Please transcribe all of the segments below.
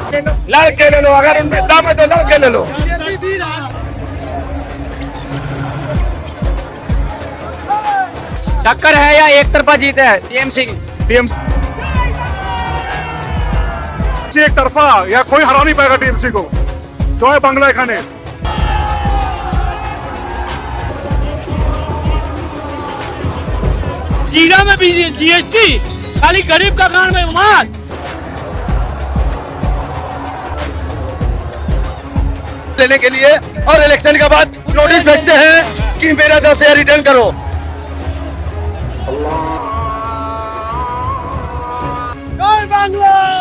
लड़के ले लो, अगर उनमें दम है तो लड़के ले लो। टक्कर है या एक तरफा जीत है टीएमसी की? टीएमसी एक तरफा, या कोई हरा नहीं पाएगा टीएमसी को। जॉय बांग्ला खाने। जीरा में भी जीएसटी, खाली गरीब का कान में मार। लेने के लिए और इलेक्शन के बाद नोटिस भेजते हैं कि मेरा 10,000 रिटर्न करो।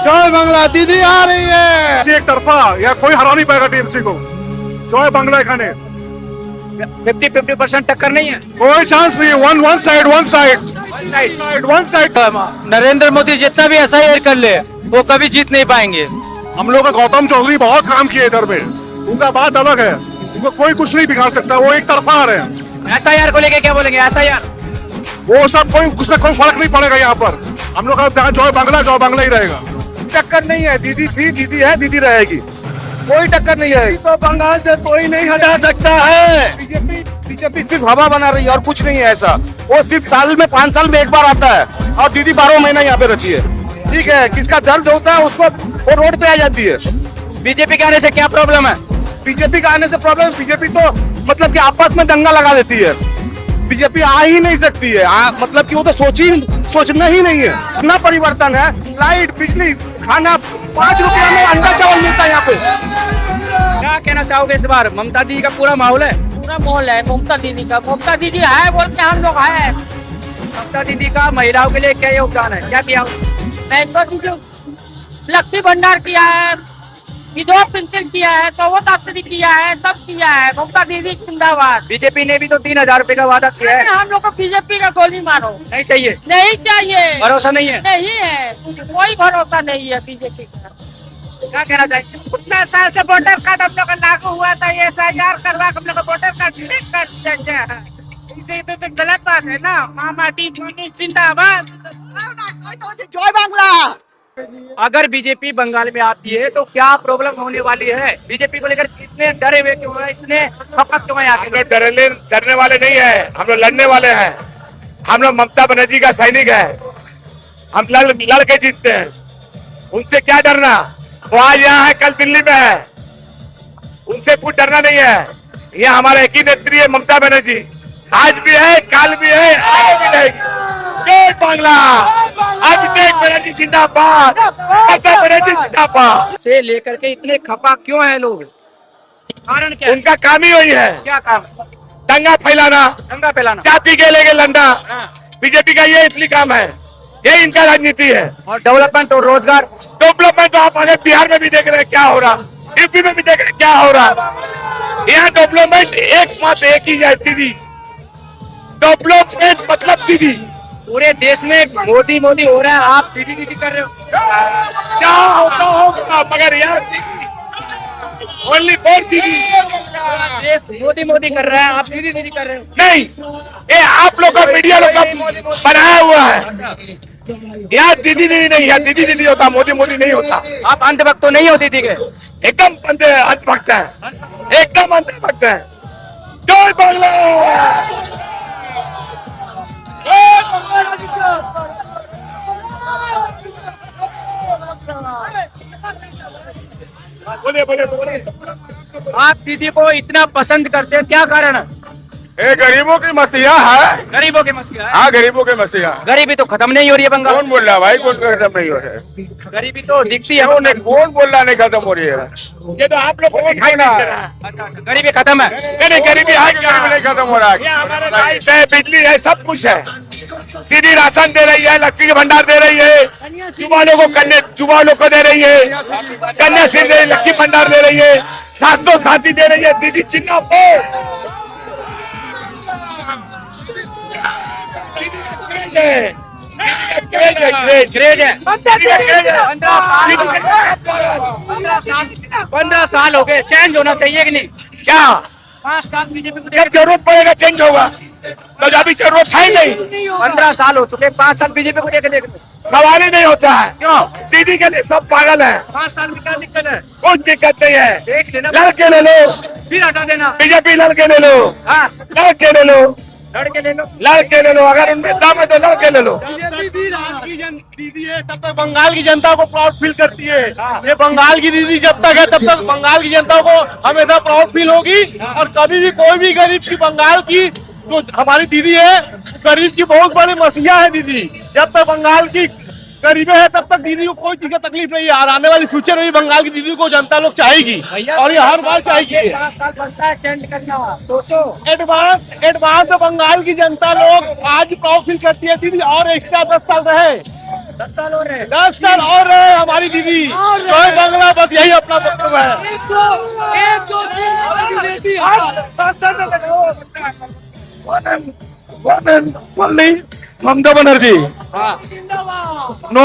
जय बांग्ला दीदी आ रही है। एक तरफा, या कोई हरा नहीं पाएगा टीएमसी को। जॉय बांग्ला खाने। 50-50% टक्कर नहीं है, कोई चांस नहीं। One side. नरेंद्र मोदी जितना भी SIR कर ले वो कभी जीत नहीं पाएंगे। हम लोग का गौतम चौधरी बहुत काम किए इधर में, उनका बात अलग है। उनको कोई कुछ नहीं बिगाड़ सकता, वो एक तरफा आ रहे हैं। SIR को लेके क्या बोलेंगे? SIR वो सब कोई उसमें कोई फर्क नहीं पड़ेगा यहाँ पर। हम लोग का जॉय बांग्ला ही रहेगा। टक्कर नहीं है, दीदी थी, दीदी है, दीदी रहेगी। कोई टक्कर नहीं है। तो बंगाल से कोई नहीं हटा सकता है। बीजेपी सिर्फ हवा बना रही है और कुछ नहीं है ऐसा। वो सिर्फ साल में 5 साल में एक बार आता है और दीदी 12 महीना यहाँ पे रहती है। ठीक है, किसका दर्द होता है उसको वो रोड पे आ जाती है। बीजेपी के आने से क्या प्रॉब्लम है? बीजेपी का आने से प्रॉब्लम, बीजेपी तो मतलब कि आपस में दंगा लगा देती है। बीजेपी आ ही नहीं सकती है, मतलब कि वो तो सोचना ही नहीं है। इतना परिवर्तन है, लाइट, बिजली, खाना 5 रुपया में अंडा चावल मिलता है यहाँ पे। क्या कहना चाहोगे इस बार? ममता दीदी का पूरा माहौल है, पूरा माहौल है ममता दीदी का। ममता दीदी है बोलते हम लोग है। ममता दीदी का महिलाओं के लिए क्या योगदान है, क्या किया? ममता दीदी लक्ष्मी भंडार किया है, विधवा पेंशन किया है, कौवतात्री किया है, सब किया है। ममता दीदी जिंदाबाद। बीजेपी ने भी तो 3,000 रुपए का वादा किया है। हम लोग को बीजेपी का गोली मारो। नहीं चाहिए, नहीं चाहिए, भरोसा नहीं है। नहीं है, कोई भरोसा नहीं है बीजेपी का। क्या कहना चाहिए? उतना साल से वोटर कार्ड हम लोग का लागू हुआ था, ये SIR करवा के हम लोग का वोटर कार्ड डिलीट कर दिया गया है। इसे तो गलत बात है ना। मामा टी जिंदाबाद। जय बांग्ला। अगर बीजेपी बंगाल में आती है तो क्या प्रॉब्लम होने वाली है? बीजेपी को लेकर इतने डरे हुए क्यों है, इतने खपत क्यों है? हम लोग डरने वाले नहीं है, हम लोग लड़ने वाले हैं। हम लोग ममता बनर्जी का सैनिक है। हम लड़ के जीतते हैं। उनसे क्या डरना? वो आज यहाँ है, कल दिल्ली में है। उनसे कुछ डरना नहीं है। ये हमारा एक ही नेत्री है, ममता बनर्जी। आज भी है, कल भी है, आगे भी रहेगी। जय बांग्ला। अभिषेक बनर्जी जिंदाबाद, ममता बनर्जी जिंदाबाद। से लेकर के इतने खपा क्यों है लोग? कारण क्या? उनका काम ही वही है, क्या काम? दंगा फैलाना, जाति के लेके लड़ना। बीजेपी का ये इसलिए काम है, ये इनका राजनीति है। और डेवलपमेंट और रोजगार, डेवलपमेंट तो आप आगे बिहार में भी देख रहे हैं क्या हो रहा, यूपी में भी देख रहे हैं क्या हो रहा। यहाँ डेवलपमेंट एक ही है दीदी। डेवलपमेंट मतलब दीदी। पूरे देश में मोदी मोदी हो रहा है, आप दीदी दीदी कर रहे हो। क्या होता होगा, मगर यार ओनली फॉर दीदी। देश मोदी मोदी कर रहा है, आप दीदी दीदी कर रहे हो। नहीं, ये आप लोग का मीडिया लोग का बनाया हुआ है। यार दीदी दीदी नहीं है, दीदी दीदी होता, मोदी मोदी नहीं होता। आप अंधभक्त तो नहीं हो दीदी के? एकदम अंधभक्त है, एकदम अंधभक्त है। जय बांग्ला। बोलिए। आप दीदी को इतना पसंद करते हैं, क्या कारण है? ये गरीबों की मसीहा है। गरीबों के मसीहा है। हाँ, गरीबों के मसीहा। गरीबी तो खत्म नहीं हो रही है बंगाल। कौन बोल रहा है भाई? कौन खत्म नहीं हो रहा है? गरीबी तो दिखती है। कौन बोल रहा नहीं खत्म हो रही है? ये तो आप लोग को दिखाई ना। गरीबी खत्म है? नहीं, गरीबी है, गरीबी नहीं खत्म हो रहा है। लाइट है, बिजली है, सब कुछ है। दीदी राशन दे रही है, लक्ष्मी के भंडार दे रही है, युवा लोग को दे रही है, कन्या श्री दे, लक्ष्मी भंडार दे रही है, 700 साथी दे रही है। दीदी जिंदाबाद। क्रेज है। 15 साल हो गए, चेंज होना चाहिए कि नहीं? क्या 5 साल बीजेपी को जब जरूरत पड़ेगा चेंज होगा, तो अभी जरूरत है नहीं। 15 साल हो चुके, 5 साल बीजेपी को देख सवाल ही नहीं होता है। क्यों? दीदी के लिए सब पागल है। 5 साल में क्या दिक्कत है? कोई दिक्कत नहीं है। देख लेना, लड़के ले लो, फिर हटा देना। बीजेपी लड़के ले लो, हाँ, लड़के ले लो, लड़के ले लो। लड़के ले लो, अगर उनमें दम है तो लड़के ले लो। दीदी है तब तक बंगाल की जनता को प्राउड फील करती है। ये बंगाल की दीदी जब तक है तब तक बंगाल की जनता को हमेशा प्राउड फील होगी। और कभी भी कोई भी गरीब की बंगाल की जो हमारी दीदी है गरीब की बहुत बड़ी मसीहा है दीदी। जब तक बंगाल की गरीबें है तब तक दीदी को कोई चीज का तकलीफ नहीं है। और आने वाली फ्यूचर में भी बंगाल की दीदी को जनता लोग चाहेगी और ये हर बार चाहेगी। 5 साल बनता है चेंज करना, सोचो। एडवांस बंगाल की जनता लोग आज प्राउड फील करती है दीदी और एक्स्ट्रा 10 साल रहे, 10 साल हो रहे हैं। 10 साल और रहे हमारी दीदी। जय बांग्ला, बस यही अपना वक्तव्य है। 7 साल में लगाओ। Mamata Banerjee, no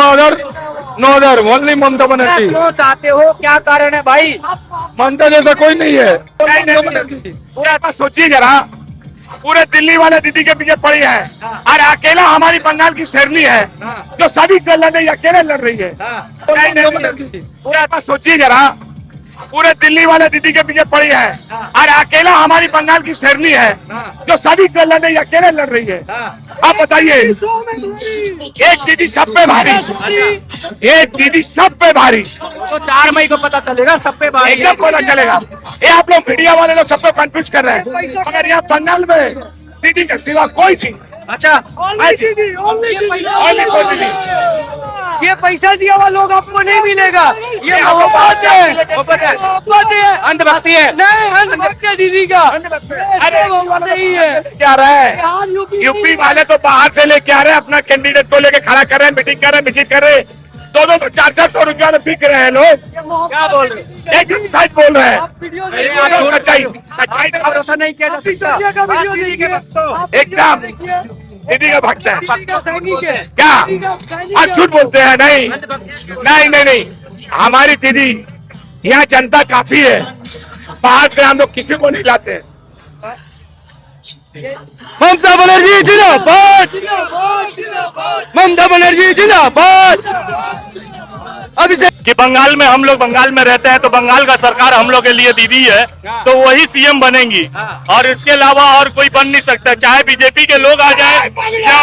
other only Mamata Banerjee. क्यों चाहते हो, क्या कारण है भाई? ममता जैसा कोई नहीं है। पूरा बात सोचिए जरा, पूरे दिल्ली वाले दीदी के पीछे पड़ी है और अकेला हमारी बंगाल की शेरनी है जो सभी से लड़ रही है, अकेले लड़ रही है। पूरा बात सोचिए जरा, पूरे दिल्ली वाले दीदी के पीछे पड़ी है और अकेला हमारी बंगाल की शेरनी है जो सभी से लड़ रही है, अकेले लड़ रही है। आप बताइए, एक दीदी सब पे भारी, एक दीदी सब पे भारी। तो 4 मई को पता चलेगा सब पे भारी है। एकदम पता चलेगा। ये आप लोग मीडिया वाले लोग सबको कंफ्यूज कर रहे हैं, मगर यहाँ बंगाल में दीदी के सिवा कोई नहीं। अच्छा, ये पैसा दिया हुआ लोग आपको नहीं मिलेगा। ये मोहब्बत है, अंधभक्ति है। नहीं अंधभक्त है दीदी का। अरे मोहब्बत नहीं है। क्या रहा है, यूपी वाले तो बाहर से लेके आ रहे हैं, अपना कैंडिडेट को लेके खड़ा कर रहे हैं, मीटिंग कर रहे हैं, मिचिंग कर रहे हैं। 200-400 रुपया में बिक रहे हैं लोग। क्या बोल रहे हैं? एकदम सच बोल रहे हैं। सच्चाई का भरोसा नहीं किया जा सकता। दीदी के भक्तों, एकदम दीदी का भक्त है। सैनिक है। क्या आप झूठ बोलते हैं? नहीं नहीं नहीं नहीं, हमारी दीदी, यहाँ जनता काफी है, बाहर से हम लोग किसी को नहीं लाते हैं। ममता बनर्जी जिंदाबाद, ममता बनर्जी जिंदाबाद। अभी से कि बंगाल में हम लोग बंगाल में रहते हैं तो बंगाल का सरकार हम लोग के लिए दीदी है तो वही सीएम बनेंगी और इसके अलावा और कोई बन नहीं सकता। चाहे बीजेपी के लोग आ जाए या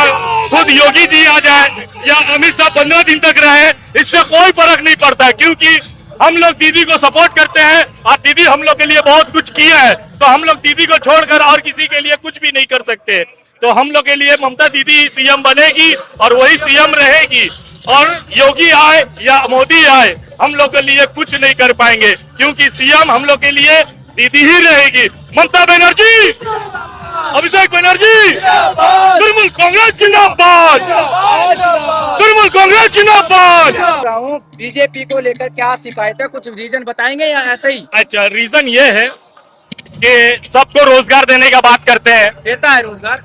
खुद योगी जी आ जाए या अमित शाह 15 दिन तक रहे, इससे कोई फर्क नहीं पड़ता क्योंकि हम लोग दीदी को सपोर्ट करते हैं और दीदी हम लोग के लिए बहुत कुछ किया है। तो हम लोग दीदी को छोड़कर और किसी के लिए कुछ भी नहीं कर सकते। तो हम लोग के लिए ममता दीदी सीएम बनेगी और वही सीएम रहेगी। और योगी आए या मोदी आए, हम लोग के लिए कुछ नहीं कर पाएंगे क्योंकि सीएम हम लोग के लिए दीदी ही रहेगी। ममता बनर्जी, अभिषेक बनर्जी, तृणमूल कांग्रेस जिंदाबाद, तृणमूल कांग्रेस जिंदाबाद। बीजेपी को लेकर क्या शिकायत है, कुछ रीजन बताएंगे या ऐसे ही? अच्छा, रीजन ये है कि सबको रोजगार देने का बात करते हैं। देता है रोजगार,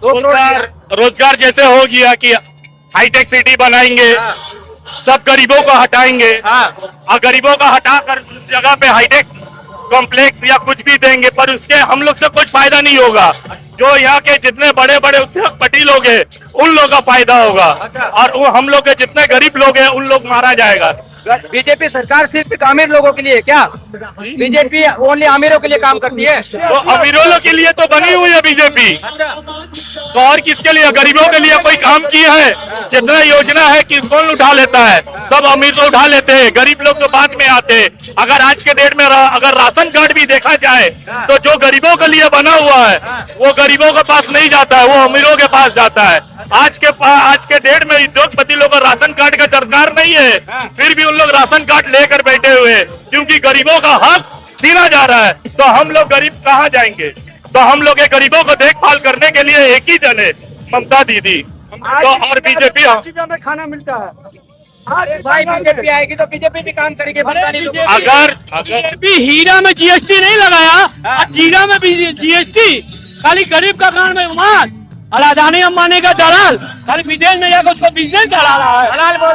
2 करोड़ रोजगार जैसे हो गया कि हाईटेक सिटी बनाएंगे, सब गरीबों को हटाएंगे और गरीबों को हटाकर जगह पे हाईटेक कॉम्प्लेक्स या कुछ भी देंगे, पर उसके हम लोग से कुछ फायदा नहीं होगा। जो यहाँ के जितने बड़े बड़े उद्योगपति लोग हैं उन लोगों का फायदा होगा और हम लोग के जितने गरीब लोग हैं उन लोग मारा जाएगा। बीजेपी सरकार सिर्फ अमीर लोगों के लिए क्या? बीजेपी ओनली अमीरों के लिए काम करती है? तो अमीरों के लिए तो बनी हुई है बीजेपी, तो और किसके लिए? गरीबों के लिए कोई काम किया है? जितना योजना है कि कौन उठा लेता है? सब अमीर तो उठा लेते हैं, गरीब लोग तो बाद में आते हैं। अगर आज के डेट में अगर राशन कार्ड भी देखा जाए तो जो गरीबों के लिए बना हुआ है वो गरीबों के पास नहीं जाता है, वो अमीरों के पास जाता है। आज के डेट में उद्योगपति लोगों को राशन कार्ड का दरकार नहीं है, फिर भी उन लोग राशन कार्ड लेकर बैठे हुए हैं क्योंकि गरीबों का हक छीना जा रहा है। तो हम लोग गरीब कहाँ जाएंगे? तो हम लोग गरीबों को देखभाल करने के लिए एक ही जन है, ममता दीदी। तो और बीजेपी में खाना मिलता है। भाई बीजेपी आएगी तो बीजेपी भी काम करेगी। अगर भी हीरा में जीएसटी नहीं लगाया, जीरा में भी जीएसटी, खाली गरीब का काम में उमार और अदानी अंबानी का दलाल खाली विदेश में जाकर उसको बिजनेस चला रहा है। दलाल बोल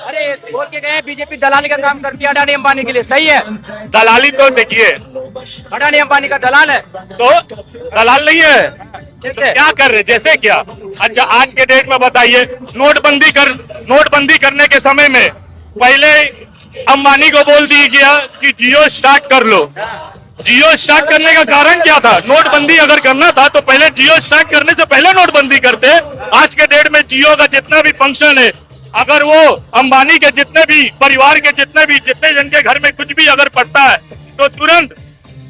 अरे बोल के गए बीजेपी दलाली का काम करती है अडानी अंबानी के लिए, सही है? दलाली तो देखिए अडानी अंबानी का दलाल है। तो दलाल नहीं है कैसे? तो क्या कर रहे, जैसे क्या? अच्छा, आज के डेट में बताइए, नोटबंदी करने के समय में पहले अंबानी को बोल दिया गया कि जियो स्टार्ट कर लो। जियो स्टार्ट करने का कारण क्या था? नोटबंदी अगर करना था तो पहले जियो स्टार्ट करने से पहले नोटबंदी करते। आज के डेट में जियो का जितना भी फंक्शन है, अगर वो अंबानी के जितने भी परिवार के जितने जन के घर में कुछ भी अगर पड़ता है तो तुरंत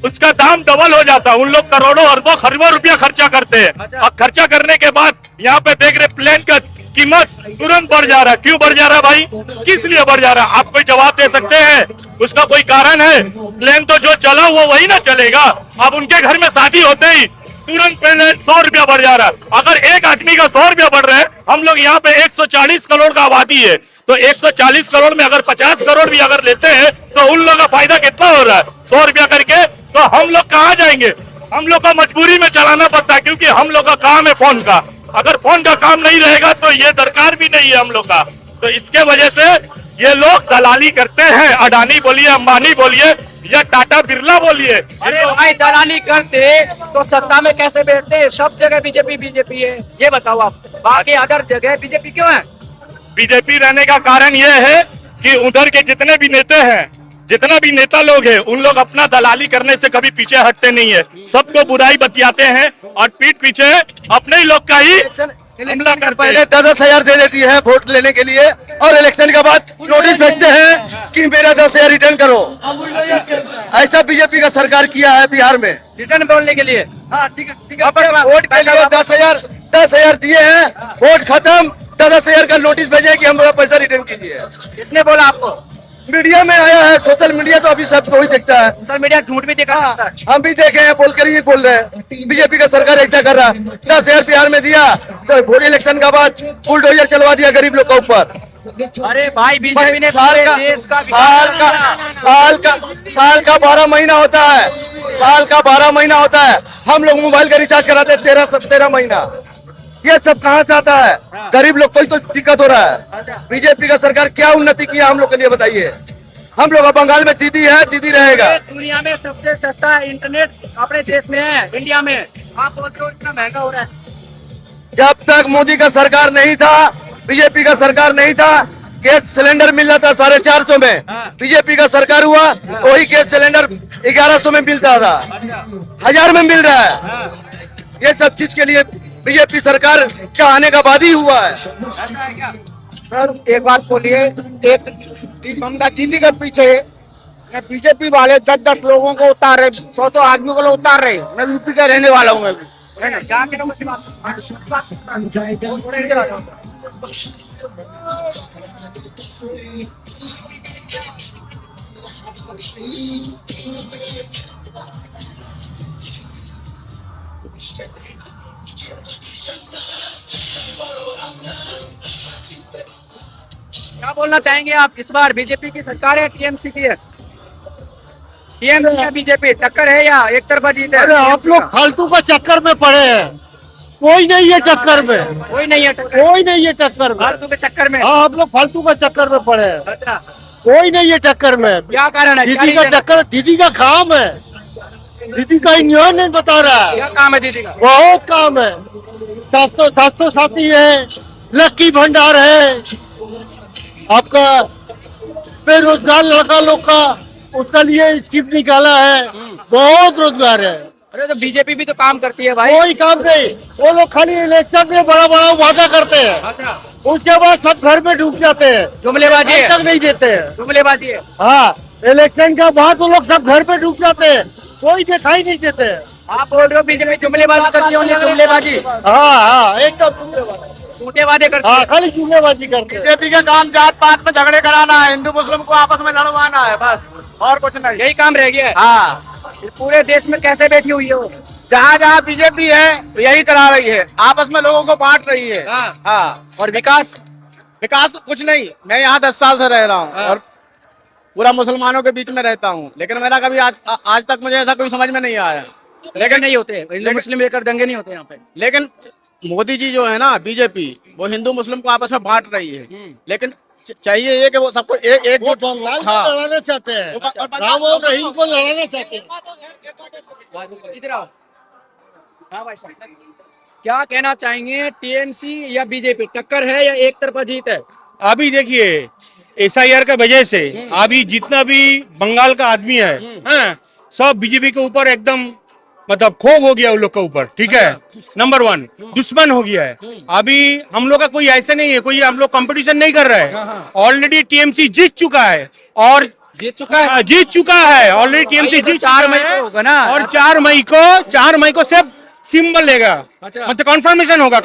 उसका दाम डबल हो जाता है। उन लोग करोड़ों अरबों खरबों रुपया खर्चा करते हैं और खर्चा करने के बाद यहाँ पे देख रहे प्लेन का कीमत तुरंत बढ़ जा रहा है। क्यों बढ़ जा रहा है भाई? किस लिए बढ़ जा रहा है? आप कोई जवाब दे सकते हैं? उसका कोई कारण है? प्लेन तो जो चला वो वही ना चलेगा। अब उनके घर में शादी होते ही तुरंत पहले 100 रुपया बढ़ जा रहा है। अगर एक आदमी का 100 रुपया बढ़ रहा है, हम लोग यहाँ पे 140 करोड़ का आबादी है, तो 140 करोड़ में अगर 50 करोड़ भी अगर लेते हैं तो उन लोगों का फायदा कितना हो रहा है 100 रुपया करके? तो हम लोग कहाँ जाएंगे? हम लोग का मजबूरी में चलाना पड़ता है, क्योंकि हम लोग का काम है फोन का। अगर फोन का काम नहीं रहेगा तो ये दरकार भी नहीं है हम लोग का। तो इसके वजह से ये लोग दलाली करते हैं। अडानी बोलिए, अंबानी बोलिए या टाटा बिरला बोलिए। अरे भाई, दलाली करते तो सत्ता में कैसे बैठते? सब जगह बीजेपी है, ये बताओ आप। बाकी अदर जगह बीजेपी क्यों है? बीजेपी रहने का कारण यह है कि उधर के जितने भी नेता लोग हैं, उन लोग अपना दलाली करने से कभी पीछे हटते नहीं है। सबको बुराई बतियाते हैं और पीठ पीछे अपने ही लोग का ही हमला करते पहले हैं। 10,000 दे देती है वोट लेने के लिए और इलेक्शन के बाद नोटिस भेजते हैं कि मेरा 10,000 रिटर्न करो। ऐसा बीजेपी का सरकार किया है बिहार में। रिटर्न बोलने के लिए। हाँ, ठीक है। वापस वोट के लिए 10,000 दिए हैं, वोट खत्म, 10,000 का नोटिस भेजे कि हमारा पैसा रिटर्न कीजिए। किसने बोला आपको? मीडिया में आया है, सोशल मीडिया तो अभी सबको ही देखता है। सोशल मीडिया झूठ भी दिखा सकता है। हम भी देखे हैं, बोल कर ही बोल रहे हैं। बीजेपी का सरकार ऐसा कर रहा है। 10,000 बिहार में दिया तो वोट इलेक्शन के बाद बुलडोजर चलवा दिया गरीब लोग के ऊपर। अरे भाई, बीजेपी ने साल पूरे का देश का साल का 12 महीना होता है। साल का 12 महीना होता है। हम लोग मोबाइल का रिचार्ज कराते हैं 13 महीना। ये सब कहाँ से आता है? गरीब लोग को ही तो दिक्कत हो रहा है। बीजेपी का सरकार क्या उन्नति किया हम लोग के लिए बताइए? हम लोग बंगाल में दीदी है, दीदी रहेगा। दुनिया में सबसे सस्ता इंटरनेट अपने देश में है, इंडिया में। आप बोलते हो इतना महंगा हो रहा है। जब तक मोदी का सरकार नहीं था, बीजेपी का सरकार नहीं था, गैस सिलेंडर मिल रहा था 450 में। बीजेपी का सरकार हुआ, वही गैस सिलेंडर 1100 में मिलता था, 1000 में मिल रहा है। ये सब चीज के लिए बीजेपी सरकार का आने का बाद ही हुआ है। ऐसा है क्या? सर एक बात बोलिए, एक ममता दीदी के पीछे बीजेपी वाले 10-10 लोगों को उतार रहे, 100-100 आदमी को लोग उतार रहे। मैं यूपी का रहने वाला हूँ। मैं भी है ना? क्या कह रहा हूँ? थोड़ा इधर आ जाओ। क्या बोलना चाहेंगे आप? इस बार बीजेपी की सरकार है, टीएमसी की है? टीएमसी या बीजेपी टक्कर है या एक तरफा जीत है? अरे आप लोग फालतू का चक्कर में पड़े हैं। कोई नहीं है टक्कर में, कोई नहीं है टक्कर। कोई नहीं है टक्कर में। फालतू के चक्कर में। हाँ, आप लोग फालतू का चक्कर में पड़े हैं। अच्छा, कोई नहीं है टक्कर में। क्या कारण है? दीदी का टक्कर, दीदी का काम है। दीदी का न्यूज नहीं बता रहा है। क्या काम है दीदी का? बहुत काम है। स्वास्थ्य साथी है, लक्की भंडार है, आपका बेरोजगार लड़का लोग का उसका लिए स्कीम निकाला है। बहुत रोजगार है। अरे तो बीजेपी भी तो काम करती है भाई। कोई काम नहीं, वो लोग खाली इलेक्शन में बड़ा बड़ा वादा करते हैं, अच्छा, उसके बाद सब घर में डूब जाते हैं, जुमलेबाजी है। तक नहीं देते हैं। जुमलेबाजी है। हाँ, इलेक्शन के बाद वो लोग सब घर पे डूब जाते हैं, कोई दिखाई नहीं देते हैं। आप बोल रहे हो बीजेपी जुमलेबाजी करती है? जुमलेबाजी, हाँ, एकदम झूठे वादे करती हाँ, है। खाली जुमलेबाजी करते हैं। बीजेपी का काम जात पात में झगड़े कराना है, हिंदू मुस्लिम को आपस में लड़वाना है, बस और कुछ नहीं। यही काम रह गया है। हाँ, ये पूरे देश में कैसे बैठी हुई है वो? जहाँ जहाँ बीजेपी है यही करा रही है, आपस में लोगों को बांट रही है। हाँ। हाँ, और विकास? विकास तो कुछ नहीं। मैं यहाँ 10 साल से रह रहा हूँ हाँ। और पूरा मुसलमानों के बीच में रहता हूँ, लेकिन मेरा कभी आज तक मुझे ऐसा कोई समझ में नहीं आया। लेकिन नहीं होते हिंदू मुस्लिम लेकर दंगे नहीं होते यहाँ पे। लेकिन मोदी जी जो है ना, बीजेपी, वो हिंदू मुस्लिम को आपस में बांट रही है। लेकिन चाहिए ये कि वो सबको एक वो बंगाल को लड़ाना चाहते हैं, राम और रहीम को लड़ाना चाहते हैं। इधर आओ। हाँ भाई साहब, क्या कहना चाहेंगे, टीएमसी या बीजेपी टक्कर है या एक तरफा जीत है? अभी देखिए SIR का वजह से अभी जितना भी बंगाल का आदमी है, हाँ, सब बीजेपी के ऊपर एकदम मतलब खोग हो गया उन लोग के ऊपर, ठीक है। नंबर 1 दुश्मन हो गया है। अभी हम लोग का कोई ऐसा नहीं है, कोई हम लोग कंपटीशन नहीं कर रहे हैं। ऑलरेडी TMC जीत चुका है और जीत चुका है ऑलरेडी TMC जीत 4 मई को होगा ना, और 4 मई को सिर्फ सिंबल लेगा, अच्छा। मतलब कन्फर्मेशन होगा,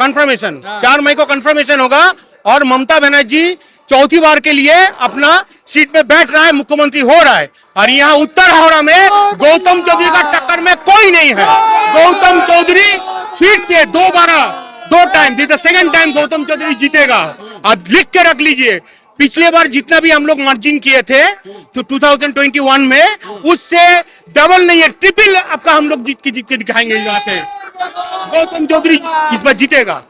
4 मई को कन्फर्मेशन होगा और ममता बनर्जी चौथी बार के लिए अपना सीट पे बैठ रहा है, मुख्यमंत्री हो रहा है। और यहाँ उत्तर हावड़ा में गौतम चौधरी का टक्कर में कोई नहीं है। गौतम चौधरी फिर से दो time second time Gautam Chaudhary जीतेगा। आप लिख के रख लीजिए, पिछले बार जितना भी हम लोग मार्जिन किए थे तो 2021 में उससे डबल नहीं है, ट्रिपल आपका हम लोग जीत के दिखाएंगे। यहाँ से गौतम चौधरी इस बार जीतेगा।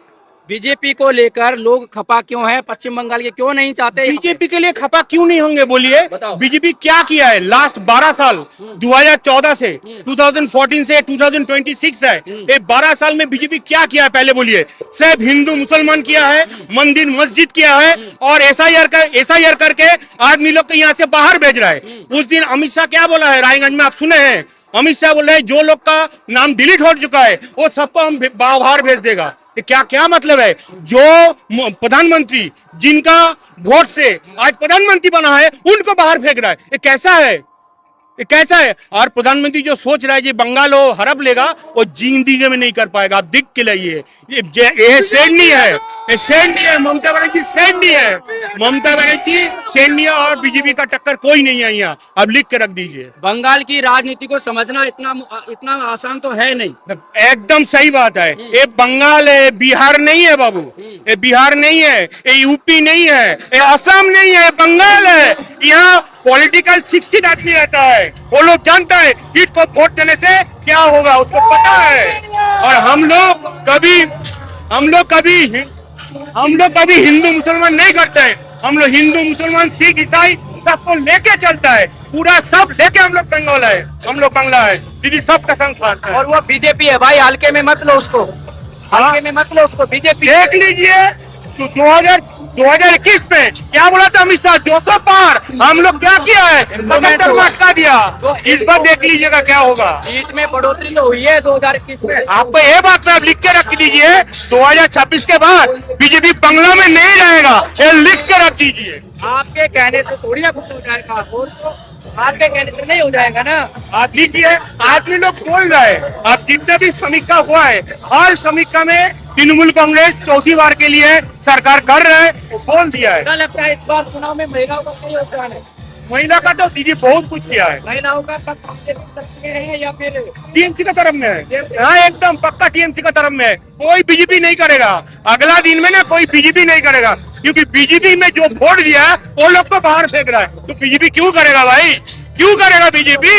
बीजेपी को लेकर लोग खपा क्यों है, पश्चिम बंगाल के क्यों नहीं चाहते? बीजेपी के लिए खपा क्यों नहीं होंगे बोलिए? बताओ। बीजेपी क्या किया है लास्ट 12 साल, 2014 से 2014 से 2026 है, ये 12 साल में बीजेपी क्या किया है पहले बोलिए? सिर्फ हिंदू मुसलमान किया है, मंदिर मस्जिद किया है और SIR करके आदमी लोग को यहाँ से बाहर भेज रहा है। उस दिन अमित शाह क्या बोला है रायगंज में, आप सुने हैं? अमित शाह बोल रहे हैं जो लोग का नाम डिलीट हो चुका है वो सबको हम बाहर भेज देगा। क्या मतलब है? जो प्रधानमंत्री जिनका वोट से आज प्रधानमंत्री बना है उनको बाहर फेंक रहा है। ये कैसा है? और प्रधानमंत्री जो सोच रहा है कि बंगाल वो हड़प लेगा, वो जिंदगी में नहीं कर पाएगा। आप दिख के लाइए, ये सेंडी है, ममता बनर्जी सेंडी है, ममता बनर्जी सेंडी है और बीजेपी का टक्कर कोई नहीं है यहाँ। अब लिख के रख दीजिए। बंगाल की राजनीति को समझना इतना आसान तो है नहीं। एकदम सही बात है। ये बंगाल है, बिहार नहीं है बाबू, ये बिहार नहीं है, ये यूपी नहीं है, ये असम नहीं है, बंगाल है। यहाँ पॉलिटिकल शिक्षित आदमी रहता है, वो लोग जानता है किसको वोट देने से क्या होगा, उसको पता है। और हम लोग कभी हिंदू मुसलमान नहीं करते हैं। हम लोग हिंदू मुसलमान सिख ईसाई सबको लेके चलता है, पूरा सब लेके हम लोग बंगला है दीदी, सबका संस्थान है। और वो बीजेपी है भाई, हल्के में मत लो उसको, बीजेपी देख लीजिए तो 2021 में क्या बोला था अमित शाह, 200 पार। हम लोग क्या किया है, 77 में अटका दिया। इस बार देख लीजिएगा क्या होगा। सीट में बढ़ोतरी तो हुई है 2021 में। आपको ये बात में आप लिख के रख लीजिए, 2026 के बाद बीजेपी बंगला में नहीं रहेगा, ये लिख के रख दीजिए। आपके कहने से थोड़ी ना कुछ हो जाएगा, आपके कहने से नहीं हो जाएगा ना। आप लिखिए, आदमी लोग बोल रहे हैं, आप जितने भी समीक्षा हुआ है हर समीक्षा में तृणमूल कांग्रेस चौथी बार के लिए सरकार कर रहे हैं, वो बोल दिया है। क्या लगता है इस बार चुनाव में महिलाओं का क्या योगदान है? महिला का तो दीदी बहुत कुछ किया है। महिलाओं का पक्ष में है या फिर TMC का तरफ में है? हाँ एकदम पक्का TMC का तरफ में है। कोई बीजेपी नहीं करेगा अगला दिन में ना, कोई बीजेपी नहीं करेगा, क्योंकि बीजेपी में जो वोट दिया है वो लोग को बाहर फेंक रहा है। तो बीजेपी क्यों करेगा भाई, क्यों करेगा बीजेपी?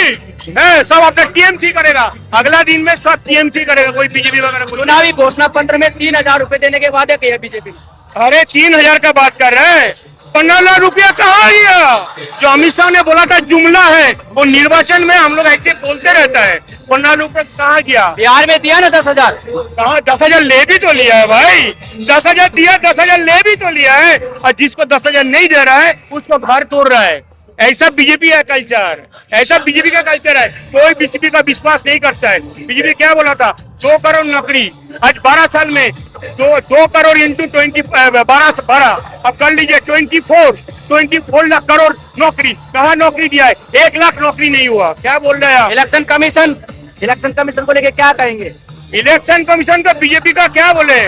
सब अपना TMC करेगा, अगला दिन में सब TMC करेगा, कोई बीजेपी वगैरह। चुनावी घोषणा पत्र में 3,000 रुपए देने के वादे किया बीजेपी। अरे 3,000 का बात कर रहे हैं, 15 लाख रुपया कहाँ गया? जो अमित शाह ने बोला था जुमला है, वो निर्वाचन में हम लोग ऐसे बोलते रहता है। 15 लाख रुपया कहाँ गया? बिहार में दिया ना 10,000। कहाँ 10,000 ले भी तो लिया है भाई, 10,000 दिया, 10,000 ले भी तो लिया है। और जिसको 10,000 नहीं दे रहा है उसको घर तोड़ रहा है। ऐसा बीजेपी का कल्चर, ऐसा बीजेपी का कल्चर है। कोई बीजेपी का विश्वास नहीं करता है। बीजेपी क्या बोला था, 2 करोड़ नौकरी, आज 12 साल में 2 करोड़ इंटू 12 अब कर लीजिए 24 लाख करोड़ नौकरी। कहाँ नौकरी दिया है? 1 लाख नौकरी नहीं हुआ। क्या बोल रहे हैं आप? इलेक्शन कमीशन को लेके क्या कहेंगे? इलेक्शन कमीशन का बीजेपी का क्या बोले,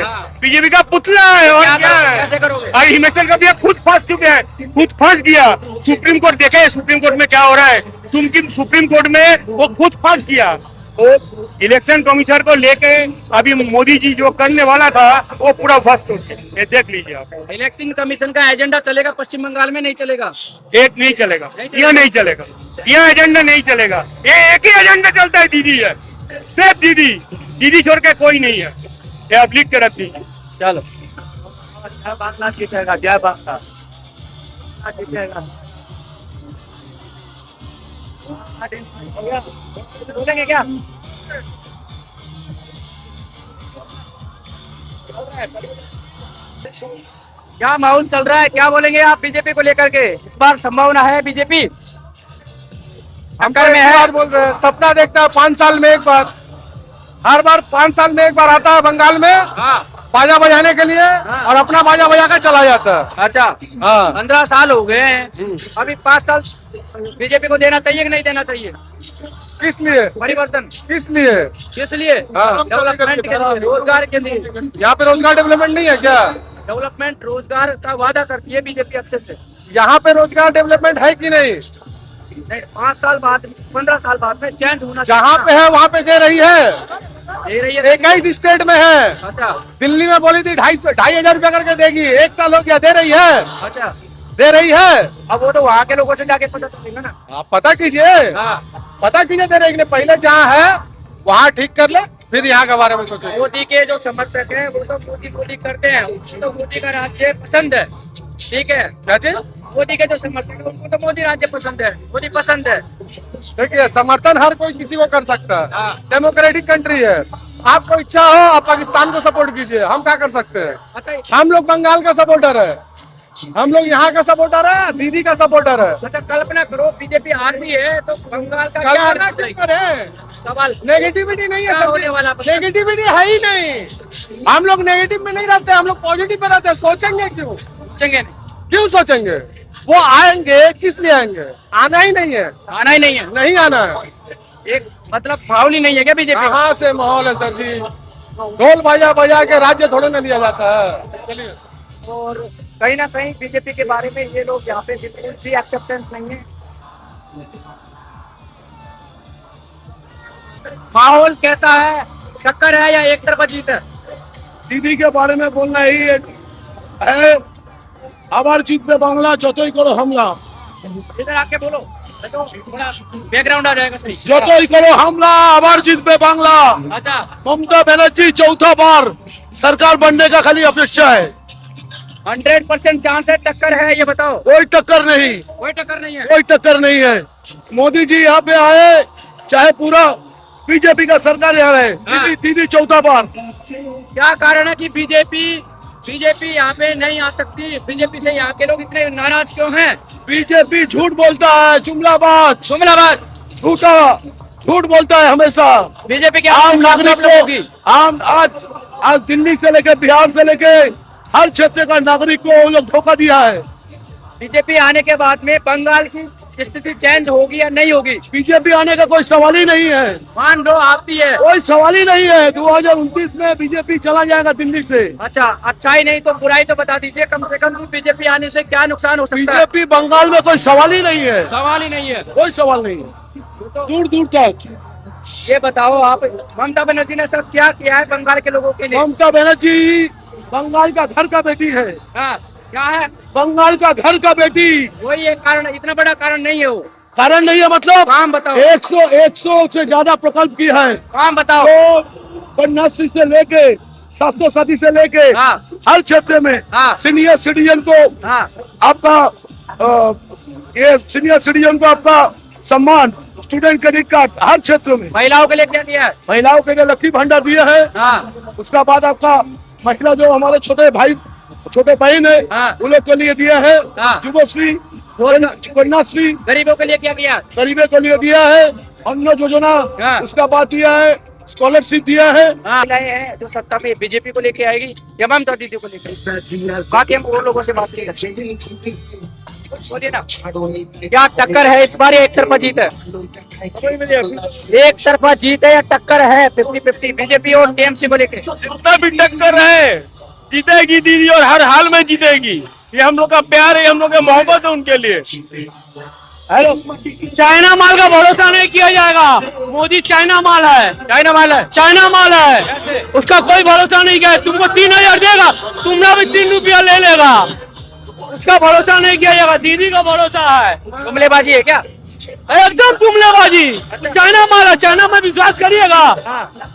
बीजेपी का पुतला है और क्या है? कैसे करोगे? और हिमाचल का भी खुद फंस चुके हैं, खुद फंस गया। सुप्रीम कोर्ट देखे, सुप्रीम कोर्ट में क्या हो रहा है, सुप्रीम कोर्ट में वो खुद फंस गया। वो इलेक्शन कमीशन को लेके अभी मोदी जी जो करने वाला था वो पूरा फंस चुके। ये देख लीजिए आप। इलेक्शन कमीशन का एजेंडा चलेगा पश्चिम बंगाल में? नहीं चलेगा, एक नहीं चलेगा, यह नहीं चलेगा, यह एजेंडा नहीं चलेगा। ये एक ही एजेंडा चलता है, दीदी है, सिर्फ दीदी छोड़ के कोई नहीं है। ये आप लिख के रख दीजिए। चलो। जय बांग्ला। जीत जाएगा। बोलेंगे क्या? क्या माहौल चल रहा है, क्या बोलेंगे आप बीजेपी को लेकर के? इस बार संभावना है बीजेपी हम टक्कर में है? बोल रहे हैं, सपना देखता है 5 साल में एक बार, हर बार 5 साल में एक बार आता है बंगाल में हाँ बाजा बजाने के लिए और अपना बाजा बजा कर चला जाता है। अच्छा, हाँ 15 साल हो गए हैं, अभी 5 साल बीजेपी को देना चाहिए कि नहीं देना चाहिए किस लिए? परिवर्तन? किस लिए? किस लिए? हाँ। डेवलपमेंट के लिए, रोजगार के लिए। यहाँ पे रोजगार डेवलपमेंट नहीं है क्या? डेवलपमेंट रोजगार का वादा करती है बीजेपी अच्छे से। यहाँ पे रोजगार डेवलपमेंट है कि नहीं? नहीं, 5 साल बाद 15 साल बाद में चेंज होना जहाँ पे है वहाँ पे दे रही है, दे रही है। 21 स्टेट में है। अच्छा दिल्ली में बोली थी 2,500 रुपया करके देगी, 1 साल हो गया, दे रही है, अच्छा, दे रही है। अब वो तो वहाँ के लोगों से जाके पता चलेगा ना। आप पता कीजिए, हाँ, पता कीजिए दे रही है कि नहीं। पहले जहाँ है वहाँ ठीक कर ले, फिर यहाँ के बारे में सोचे। मोदी के जो समर्थक हैं वो तो मोदी मोदी करते हैं, उनको तो मोदी का राज्य पसंद है, ठीक है। क्या चीज? मोदी के जो समर्थक हैं उनको तो मोदी राज्य पसंद है, मोदी पसंद है। देखिए, समर्थन हर कोई किसी को कर सकता है, हाँ। डेमोक्रेटिक कंट्री है। आपको इच्छा हो आप पाकिस्तान को सपोर्ट कीजिए, हम क्या कर सकते हैं? अच्छा हम लोग बंगाल का सपोर्टर है, हम लोग यहाँ का सपोर्टर है, दीदी का सपोर्टर है। अच्छा, कल्पना करो बीजेपी आर्मी है तो बंगाल का क्या कल्पना क्यों करें? सवाल? नेगेटिविटी नहीं है क्या होने वाला सब, नेगेटिविटी है ही नहीं। हम लोग नेगेटिव में नहीं रहते, हम लोग पॉजिटिव में रहते हैं। सोचेंगे क्यों? सोचेंगे नहीं, क्यों सोचेंगे? वो आएंगे, किस लिए आएंगे? आना ही नहीं है, आना ही नहीं है। नहीं आना है। एक मतलब माहौल ही नहीं है क्या बीजेपी? कहाँ से माहौल है सर जी? ढोल बाजा बजा के राज्य थोड़े ना लिया जाता है। चलिए, और कहीं ना कहीं बीजेपी के बारे में ये लोग यहाँ पे बिल्कुल भी एक्सेप्टेंस नहीं है। माहौल कैसा है, टक्कर है या एक तरफा जीत है? दीदी के बारे में बोलना ही है, আবার জিতবে বাংলা যতই করো হামলা, इधर आके बोलो तो थोड़ा बैकग्राउंड आ जाएगा सही। যতই করো হামলা আবার জিতবে বাংলা। अच्छा, ममता बनर्जी चौथा बार सरकार बनने का खाली अपेक्षा है, 100% चांस है, टक्कर है ये बताओ? कोई टक्कर नहीं, कोई टक्कर नहीं है। कोई टक्कर नहीं है। मोदी जी यहाँ पे आए, चाहे पूरा बीजेपी का सरकार यहाँ रहे, दीदी दीदी चौथा बार। क्या कारण है कि बीजेपी यहाँ पे नहीं आ सकती? बीजेपी से यहाँ के लोग इतने नाराज क्यों हैं? बीजेपी झूठ बोलता है, जुमलाबाज, जुमलाबाद। झूठा झूठ बोलता है हमेशा। बीजेपी के आम नागरिक होगी। को आज दिल्ली से लेके बिहार से लेके हर क्षेत्र का नागरिक को वो लोग धोखा दिया है। बीजेपी आने के बाद में बंगाल की स्थिति चेंज होगी या नहीं होगी? बीजेपी आने का कोई सवाल ही नहीं है, मान लो आती है। कोई सवाल ही नहीं है। 2029 में बीजेपी चला जाएगा दिल्ली से। अच्छा, अच्छाई नहीं तो बुराई तो बता दीजिए कम से कम, बीजेपी आने से क्या नुकसान हो सकता है? बीजेपी बंगाल में कोई सवाल ही नहीं है, सवाल ही नहीं है। कोई सवाल नहीं है, दूर दूर तक। ये बताओ आप, ममता बनर्जी ने सब क्या किया है बंगाल के लोगों के लिए? ममता बनर्जी बंगाल का घर का बेटी है, हाँ, क्या है? बंगाल का घर का बेटी। वही एक कारण, इतना बड़ा कारण नहीं है वो। कारण नहीं है मतलब? काम बताओ। 100 से ज्यादा प्रकल्प की है। काम बताओ। तो कन्याश्री से लेके स्वास्थ्य साथी से लेके हाँ। हर क्षेत्र में हाँ। सीनियर सिटीजन को हाँ, आपका ये सीनियर सिटीजन को आपका सम्मान, स्टूडेंट क्रेडिट कार्ड हर क्षेत्र में। महिलाओं के लिए क्या किया है? महिलाओं के लिए लक्ष्मी भंडार दिया है। हाँ, उसका बाद आपका महिला जो हमारे छोटे भाई छोटे बहन है हाँ। उन लोग के लिए दिया है। हाँ। युवश्री, कन्याश्री गरीबों के लिए क्या किया? गरीबों के लिए दिया है। अन्न योजना, हाँ। उसका बाद दिया है, स्कॉलरशिप दिया है। हाँ, महिलाएं हैं जो सत्ता पे बीजेपी को लेके आएगी या ममता दीदी को लेके? बाकी हम और लोगों से बात नहीं करते, बोलिए ना। क्या टक्कर है इस बार या एक तरफा जीत है? एक तरफा जीत है या टक्कर है 50-50 बीजेपी और टीएमसी को लेके? जितना भी टक्कर है, जीतेगी दीदी और हर हाल में जीतेगी। ये हम लोग का प्यार है, हम लोग का मोहब्बत है उनके लिए। चाइना माल का भरोसा नहीं किया जाएगा। मोदी चाइना माल है, चाइना माल है। चाइना माल है, उसका कोई भरोसा नहीं किया। तुमको 3000 देगा, तुमरा भी 3 रुपया ले लेगा। उसका भरोसा नहीं किया जाएगा, दीदी का भरोसा है। जुमलेबाजी है क्या? एकदम जुमलेबाजी। चाइना माल है, चाइना में विश्वास करिएगा,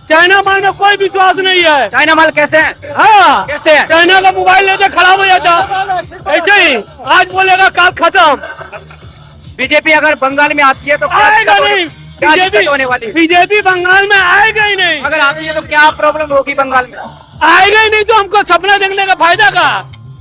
चाइना माल में कोई विश्वास नहीं है। चाइना माल कैसे है? हाँ, कैसे है? चाइना का मोबाइल लेते खराब हो जाता, ऐसे ही आज बोलेगा काल खत्म। बीजेपी अगर बंगाल में आती है तो क्या आएगा दिक्कत नहीं, क्या दिक्कत होने वाली है? बीजेपी बंगाल में आएगा ही नहीं। अगर आती है तो क्या प्रॉब्लम होगी बंगाल में? आएगा ही नहीं तो हमको सपना देखने का फायदा का।